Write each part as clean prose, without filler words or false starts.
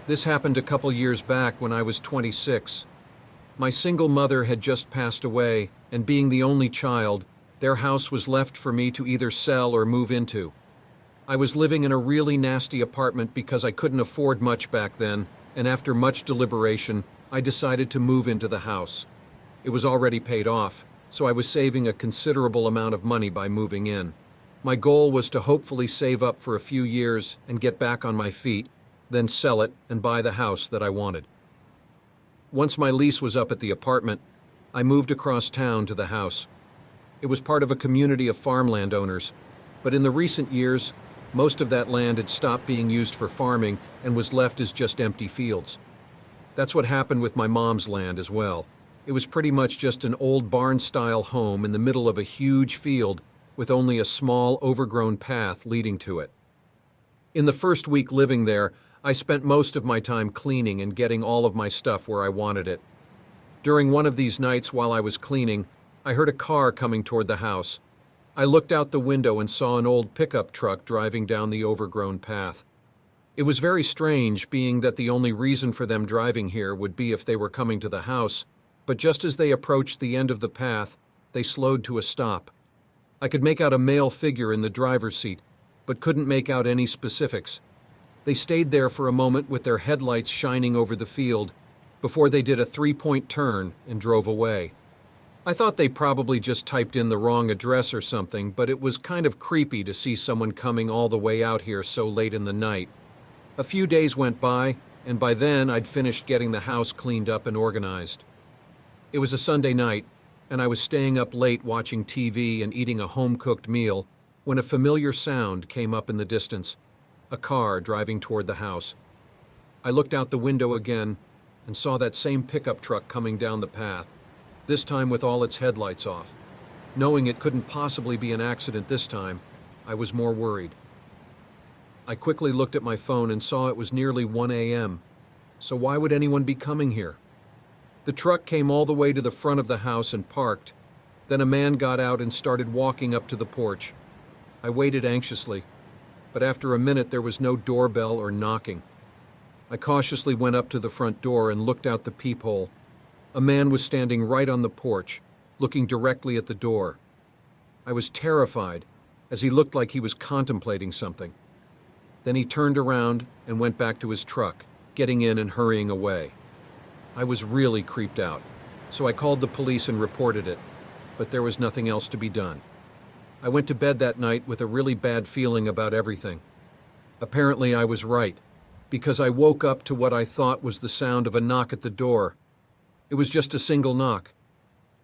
This happened a couple years back when I was 26. My single mother had just passed away, and being the only child, their house was left for me to either sell or move into. I was living in a really nasty apartment because I couldn't afford much back then, and after much deliberation, I decided to move into the house. It was already paid off, so I was saving a considerable amount of money by moving in. My goal was to hopefully save up for a few years and get back on my feet, then sell it and buy the house that I wanted. Once my lease was up at the apartment, I moved across town to the house. It was part of a community of farmland owners, but in the recent years, most of that land had stopped being used for farming and was left as just empty fields. That's what happened with my mom's land as well. It was pretty much just an old barn-style home in the middle of a huge field with only a small, overgrown path leading to it. In the first week living there, I spent most of my time cleaning and getting all of my stuff where I wanted it. During one of these nights while I was cleaning, I heard a car coming toward the house. I looked out the window and saw an old pickup truck driving down the overgrown path. It was very strange, being that the only reason for them driving here would be if they were coming to the house, but just as they approached the end of the path, they slowed to a stop. I could make out a male figure in the driver's seat, but couldn't make out any specifics. They stayed there for a moment with their headlights shining over the field before they did a three-point turn and drove away. I thought they probably just typed in the wrong address or something, but it was kind of creepy to see someone coming all the way out here so late in the night. A few days went by, and by then I'd finished getting the house cleaned up and organized. It was a Sunday night, and I was staying up late watching TV and eating a home-cooked meal when a familiar sound came up in the distance, a car driving toward the house. I looked out the window again and saw that same pickup truck coming down the path, this time with all its headlights off. Knowing it couldn't possibly be an accident this time, I was more worried. I quickly looked at my phone and saw it was nearly 1 a.m., so why would anyone be coming here? The truck came all the way to the front of the house and parked. Then a man got out and started walking up to the porch. I waited anxiously, but after a minute there was no doorbell or knocking. I cautiously went up to the front door and looked out the peephole. A man was standing right on the porch, looking directly at the door. I was terrified, as he looked like he was contemplating something. Then he turned around and went back to his truck, getting in and hurrying away. I was really creeped out, so I called the police and reported it, but there was nothing else to be done. I went to bed that night with a really bad feeling about everything. Apparently I was right, because I woke up to what I thought was the sound of a knock at the door. It was just a single knock.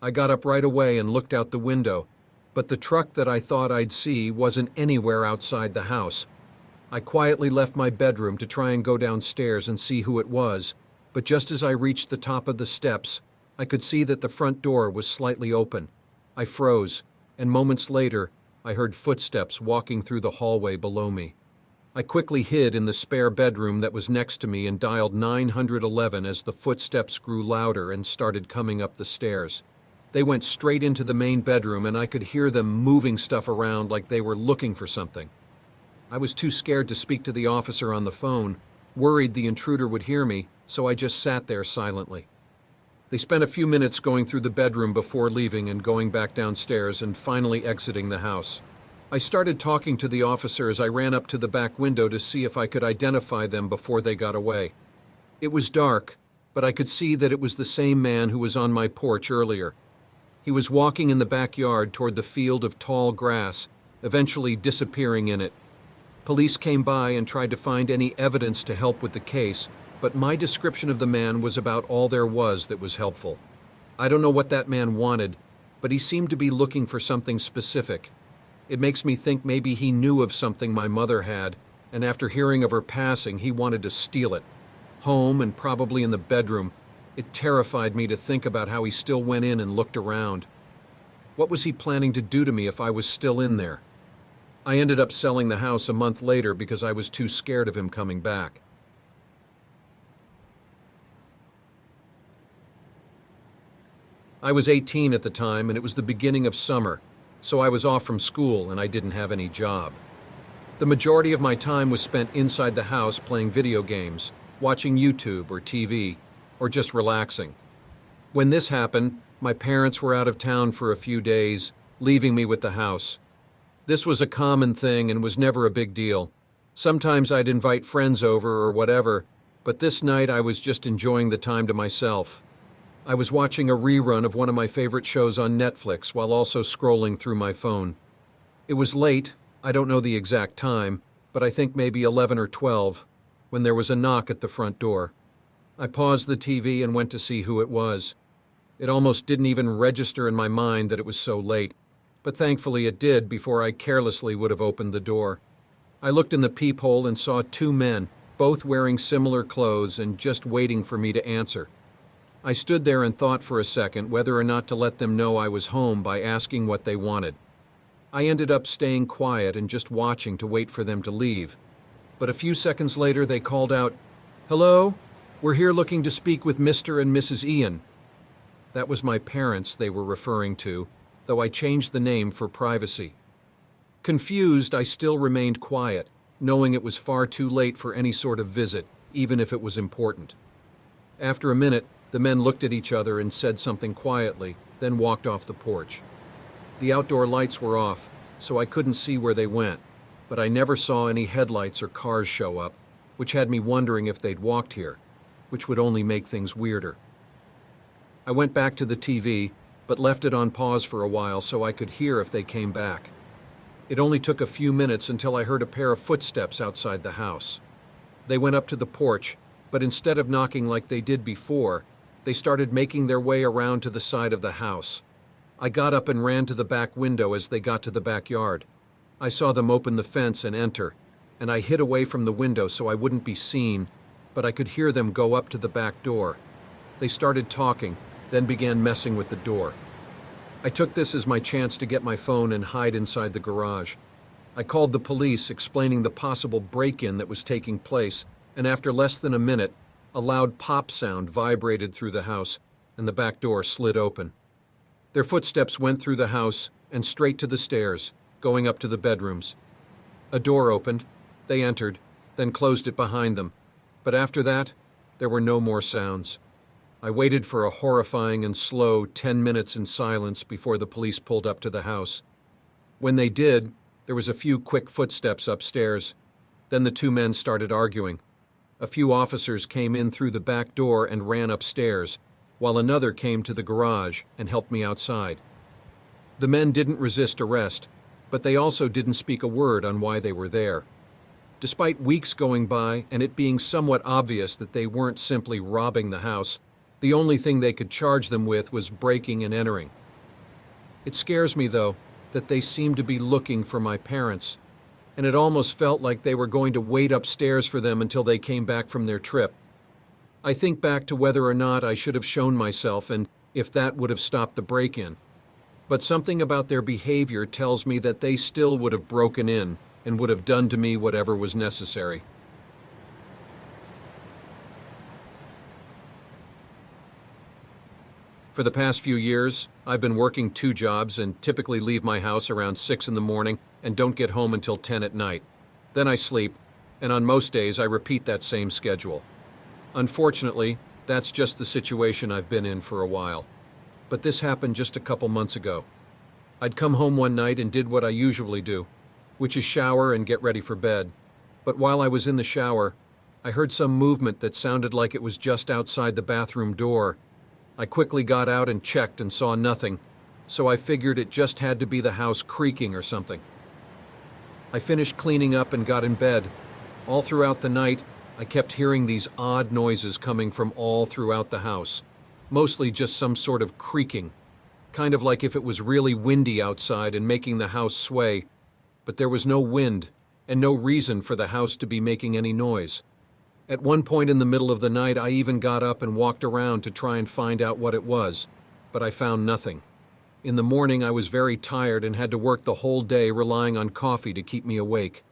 I got up right away and looked out the window, but the truck that I thought I'd see wasn't anywhere outside the house. I quietly left my bedroom to try and go downstairs and see who it was, but just as I reached the top of the steps, I could see that the front door was slightly open. I froze, and moments later, I heard footsteps walking through the hallway below me. I quickly hid in the spare bedroom that was next to me and dialed 911 as the footsteps grew louder and started coming up the stairs. They went straight into the main bedroom, and I could hear them moving stuff around like they were looking for something. I was too scared to speak to the officer on the phone, worried the intruder would hear me, so I just sat there silently. They spent a few minutes going through the bedroom before leaving and going back downstairs and finally exiting the house. I started talking to the officer as I ran up to the back window to see if I could identify them before they got away. It was dark, but I could see that it was the same man who was on my porch earlier. He was walking in the backyard toward the field of tall grass, eventually disappearing in it. Police came by and tried to find any evidence to help with the case, but my description of the man was about all there was that was helpful. I don't know what that man wanted, but he seemed to be looking for something specific. It makes me think maybe he knew of something my mother had, and after hearing of her passing, he wanted to steal it. Home and probably in the bedroom. It terrified me to think about how he still went in and looked around. What was he planning to do to me if I was still in there? I ended up selling the house a month later because I was too scared of him coming back. I was 18 at the time, and it was the beginning of summer, so I was off from school and I didn't have any job. The majority of my time was spent inside the house playing video games, watching YouTube or TV, or just relaxing. When this happened, my parents were out of town for a few days, leaving me with the house. This was a common thing and was never a big deal. Sometimes I'd invite friends over or whatever, but this night I was just enjoying the time to myself. I was watching a rerun of one of my favorite shows on Netflix while also scrolling through my phone. It was late, I don't know the exact time, but I think maybe 11 or 12, when there was a knock at the front door. I paused the TV and went to see who it was. It almost didn't even register in my mind that it was so late, but thankfully it did before I carelessly would have opened the door. I looked in the peephole and saw two men, both wearing similar clothes and just waiting for me to answer. I stood there and thought for a second whether or not to let them know I was home by asking what they wanted. I ended up staying quiet and just watching to wait for them to leave. But a few seconds later they called out, "Hello? We're here looking to speak with Mr. and Mrs. Ian." That was my parents they were referring to, though I changed the name for privacy. Confused, I still remained quiet, knowing it was far too late for any sort of visit, even if it was important. After a minute, the men looked at each other and said something quietly, then walked off the porch. The outdoor lights were off, so I couldn't see where they went, but I never saw any headlights or cars show up, which had me wondering if they'd walked here, which would only make things weirder. I went back to the TV, but left it on pause for a while so I could hear if they came back. It only took a few minutes until I heard a pair of footsteps outside the house. They went up to the porch, but instead of knocking like they did before, they started making their way around to the side of the house. I got up and ran to the back window as they got to the backyard. I saw them open the fence and enter, and I hid away from the window so I wouldn't be seen, but I could hear them go up to the back door. They started talking, then began messing with the door. I took this as my chance to get my phone and hide inside the garage. I called the police, explaining the possible break-in that was taking place, and after less than a minute, a loud pop sound vibrated through the house, and the back door slid open. Their footsteps went through the house and straight to the stairs, going up to the bedrooms. A door opened, they entered, then closed it behind them. But after that, there were no more sounds. I waited for a horrifying and slow 10 minutes in silence before the police pulled up to the house. When they did, there was a few quick footsteps upstairs. Then the two men started arguing. A few officers came in through the back door and ran upstairs, while another came to the garage and helped me outside. The men didn't resist arrest, but they also didn't speak a word on why they were there. Despite weeks going by and it being somewhat obvious that they weren't simply robbing the house, the only thing they could charge them with was breaking and entering. It scares me, though, that they seem to be looking for my parents, and it almost felt like they were going to wait upstairs for them until they came back from their trip. I think back to whether or not I should have shown myself and if that would have stopped the break-in. But something about their behavior tells me that they still would have broken in and would have done to me whatever was necessary. For the past few years, I've been working 2 jobs and typically leave my house around 6 in the morning and don't get home until 10 at night. Then I sleep, and on most days I repeat that same schedule. Unfortunately, that's just the situation I've been in for a while. But this happened just a couple months ago. I'd come home one night and did what I usually do, which is shower and get ready for bed. But while I was in the shower, I heard some movement that sounded like it was just outside the bathroom door. I quickly got out and checked and saw nothing, so I figured it just had to be the house creaking or something. I finished cleaning up and got in bed. All throughout the night, I kept hearing these odd noises coming from all throughout the house, mostly just some sort of creaking, kind of like if it was really windy outside and making the house sway, but there was no wind and no reason for the house to be making any noise. At one point in the middle of the night, I even got up and walked around to try and find out what it was, but I found nothing. In the morning, I was very tired and had to work the whole day relying on coffee to keep me awake.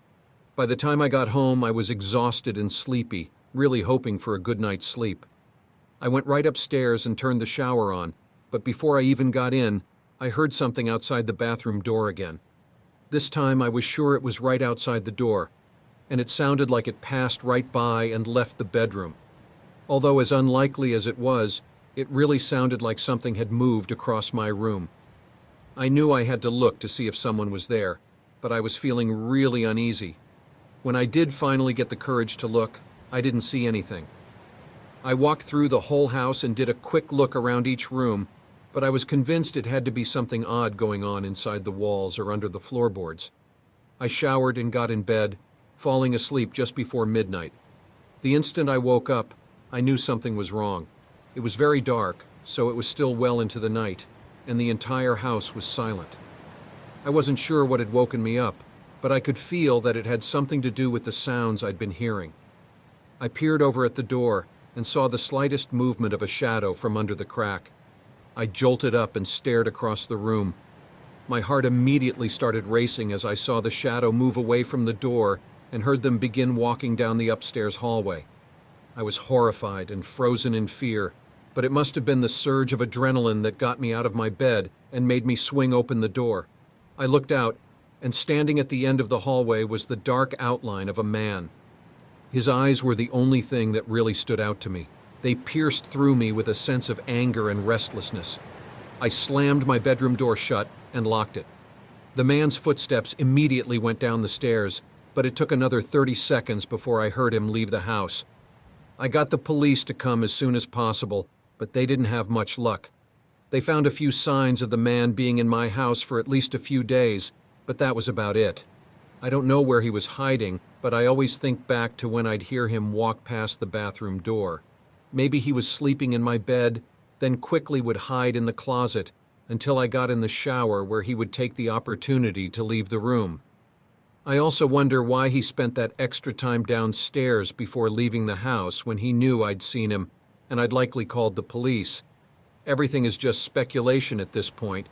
By the time I got home, I was exhausted and sleepy, really hoping for a good night's sleep. I went right upstairs and turned the shower on, but before I even got in, I heard something outside the bathroom door again. This time, I was sure it was right outside the door, and it sounded like it passed right by and left the bedroom. Although as unlikely as it was, it really sounded like something had moved across my room. I knew I had to look to see if someone was there, but I was feeling really uneasy. When I did finally get the courage to look, I didn't see anything. I walked through the whole house and did a quick look around each room, but I was convinced it had to be something odd going on inside the walls or under the floorboards. I showered and got in bed, falling asleep just before midnight. The instant I woke up, I knew something was wrong. It was very dark, so it was still well into the night, and the entire house was silent. I wasn't sure what had woken me up, but I could feel that it had something to do with the sounds I'd been hearing. I peered over at the door and saw the slightest movement of a shadow from under the crack. I jolted up and stared across the room. My heart immediately started racing as I saw the shadow move away from the door and heard them begin walking down the upstairs hallway. I was horrified and frozen in fear, but it must have been the surge of adrenaline that got me out of my bed and made me swing open the door. I looked out, and standing at the end of the hallway was the dark outline of a man. His eyes were the only thing that really stood out to me. They pierced through me with a sense of anger and restlessness. I slammed my bedroom door shut and locked it. The man's footsteps immediately went down the stairs, but it took another 30 seconds before I heard him leave the house. I got the police to come as soon as possible, but they didn't have much luck. They found a few signs of the man being in my house for at least a few days, but that was about it. I don't know where he was hiding, but I always think back to when I'd hear him walk past the bathroom door. Maybe he was sleeping in my bed, then quickly would hide in the closet until I got in the shower, where he would take the opportunity to leave the room. I also wonder why he spent that extra time downstairs before leaving the house when he knew I'd seen him, and I'd likely called the police. Everything is just speculation at this point,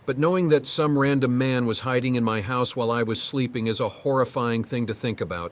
but knowing that some random man was hiding in my house while I was sleeping is a horrifying thing to think about.